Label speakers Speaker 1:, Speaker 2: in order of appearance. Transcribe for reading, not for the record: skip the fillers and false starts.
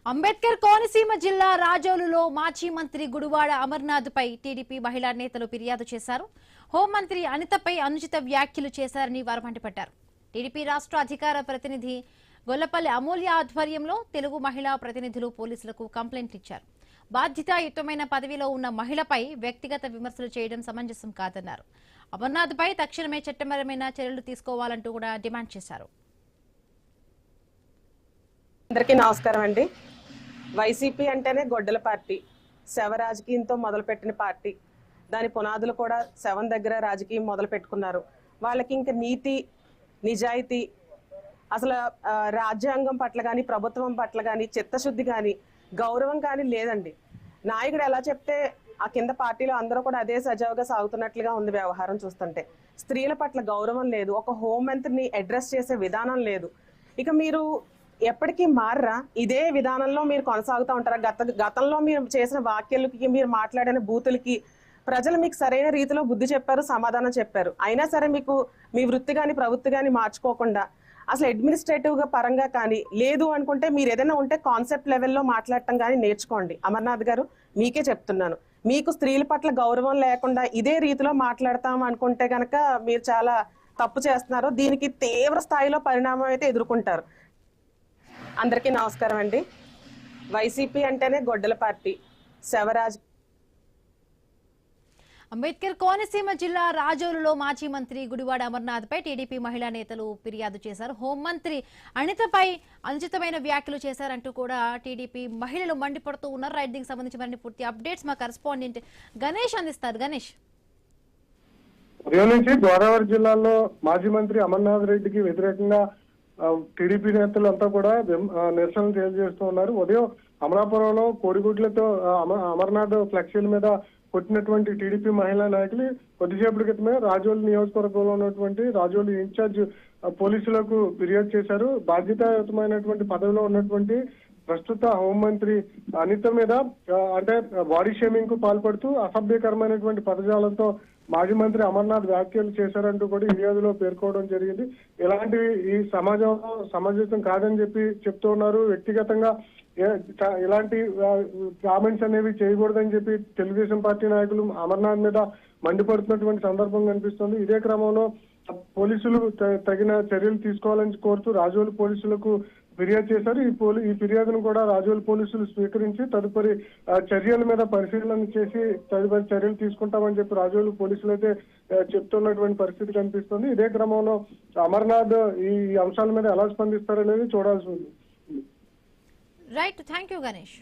Speaker 1: అంబేద్కర్ కోనసీమ జిల్లా రాజోలులో మాజీ మంత్రి గుడివాడ అమర్నాథ్ పై టీడీపీ మహిళా నేతలు ఫిర్యాదు చేశారు. హోంమంత్రి అనితపై అనుచిత వ్యాఖ్యలు చేశారని వారు మండిపడ్డారు. టీడీపీ రాష్ట్ర అధికార ప్రతినిధి గొల్లపల్లి అమూల్య ఆధ్వర్యంలో తెలుగు మహిళా ప్రతినిధులు పోలీసులకు కంప్లైంట్ ఇచ్చారు. బాధ్యతాయుతమైన పదవిలో ఉన్న మహిళపై వ్యక్తిగత విమర్శలు చేయడం సమంజసం కాదన్నారు. అమర్నాథ్ పై తక్షణమే చట్టపరమైన చర్యలు తీసుకోవాలంటూ కూడా డిమాండ్ చేశారు.
Speaker 2: అందరికీ నమస్కారం అండి. వైసీపీ అంటేనే గొడ్డల పార్టీ, శవ రాజకీయంతో మొదలుపెట్టిన పార్టీ. దాని పునాదులు కూడా శవం దగ్గర రాజకీయం మొదలు పెట్టుకున్నారు. వాళ్ళకి ఇంకా నీతి, నిజాయితీ, అసలు రాజ్యాంగం పట్ల కానీ, ప్రభుత్వం పట్ల కానీ, చిత్తశుద్ధి కానీ, గౌరవం కానీ లేదండి. నాయకుడు ఎలా చెప్తే ఆ కింద పార్టీలో అందరూ కూడా అదే సజావుగా సాగుతున్నట్లుగా ఉంది వ్యవహారం చూస్తుంటే. స్త్రీల పట్ల గౌరవం లేదు, ఒక హోంమంత్రిని అడ్రస్ చేసే విధానం లేదు. ఇక మీరు ఎప్పటికీ మారరా? ఇదే విధానంలో మీరు కొనసాగుతూ ఉంటారా? గతంలో మీరు చేసిన వ్యాఖ్యలకి, మీరు మాట్లాడిన బూతులకి ప్రజలు మీకు సరైన రీతిలో బుద్ధి చెప్పారు, సమాధానం చెప్పారు. అయినా సరే మీకు మీ వృత్తి కానీ ప్రవృత్తి కానీ మార్చుకోకుండా అసలు అడ్మినిస్ట్రేటివ్ గా పరంగా కానీ లేదు అనుకుంటే మీరు ఏదైనా ఉంటే కాన్సెప్ట్ లెవెల్లో మాట్లాడటం కానీ నేర్చుకోండి. అమర్నాథ్ గారు, మీకే చెప్తున్నాను, మీకు స్త్రీల పట్ల గౌరవం లేకుండా ఇదే రీతిలో మాట్లాడతాం అనుకుంటే కనుక మీరు చాలా తప్పు చేస్తున్నారు. దీనికి తీవ్ర స్థాయిలో పరిణామం అయితే ఎదుర్కొంటారు. అందరికీ నమస్కారం అండి. వైసీపీ అంటేనే గొడ్డల పార్టీ, శవరాజ్.
Speaker 1: అంబేద్కర్ కోనసీమ జిల్లా రాజోలులో మాజీ మంత్రి గుడివాడ అమర్నాథ్ పై టీడీపీ మహిళా నేతలు ఫిర్యాదు చేశారు. హోంమంత్రి అనితపై అనుచితమైన వ్యాఖ్యలు చేశారంటూ కూడా టీడీపీ మహిళలు మండిపడుతూ ఉన్నారు. రైట్, దీనికి సంబంధించి మరిన్ని పూర్తి అప్డేట్స్ మా కరెస్పాండెంట్ గణేష్ అందిస్తారు. గణేష్,
Speaker 3: ఉదయం నుంచి గోదావరి జిల్లాలో మాజీ మంత్రి అమర్నాథ్ రెడ్డికి వ్యతిరేకంగా టీడీపీ నేతలు అంతా కూడా నిరసనలు తెలియజేస్తూ ఉన్నారు. ఉదయం అమలాపురంలో కోడిగుడ్లతో అమర్నాథ్ ఫ్లెక్సీల మీద కొట్టినటువంటి టీడీపీ మహిళా నాయకులు కొద్దిసేపటి క్రితమే రాజోలు నియోజకవర్గంలో ఉన్నటువంటి రాజోలు ఇన్ఛార్జ్ పోలీసులకు ఫిర్యాదు చేశారు. బాధ్యతాయుతమైనటువంటి పదవిలో ఉన్నటువంటి ప్రస్తుత హోంమంత్రి అనిత మీద అంటే బాడీ షేమింగ్ కు పాల్పడుతూ అసభ్యకరమైనటువంటి పదజాలంతో మాజీ మంత్రి అమర్నాథ్ వ్యాఖ్యలు చేశారంటూ కూడా ఫిర్యాదులో పేర్కోవడం జరిగింది. ఇలాంటివి ఈ సమాజంలో సమంజసం కాదని చెప్తూ ఉన్నారు. వ్యక్తిగతంగా ఇలాంటి కామెంట్స్ అనేవి చేయకూడదని చెప్పి తెలుగుదేశం పార్టీ నాయకులు అమర్నాథ్ మీద మండిపడుతున్నటువంటి సందర్భం కనిపిస్తుంది. ఇదే క్రమంలో పోలీసులు తగిన చర్యలు తీసుకోవాలని కోరుతూ రాజోలు పోలీసులకు ఫిర్యాదు చేశారు. ఈ ఫిర్యాదును కూడా రాజోలు పోలీసులు స్వీకరించి తదుపరి చర్యల మీద పరిశీలన చేసి తదుపరి చర్యలు తీసుకుంటామని చెప్పి రాజోలు పోలీసులు అయితే చెప్తున్నటువంటి పరిస్థితి కనిపిస్తుంది. ఇదే క్రమంలో అమర్నాథ్ ఈ అంశాల మీద ఎలా స్పందిస్తారనేది చూడాల్సి ఉంది.
Speaker 1: Right, thank you Ganesh.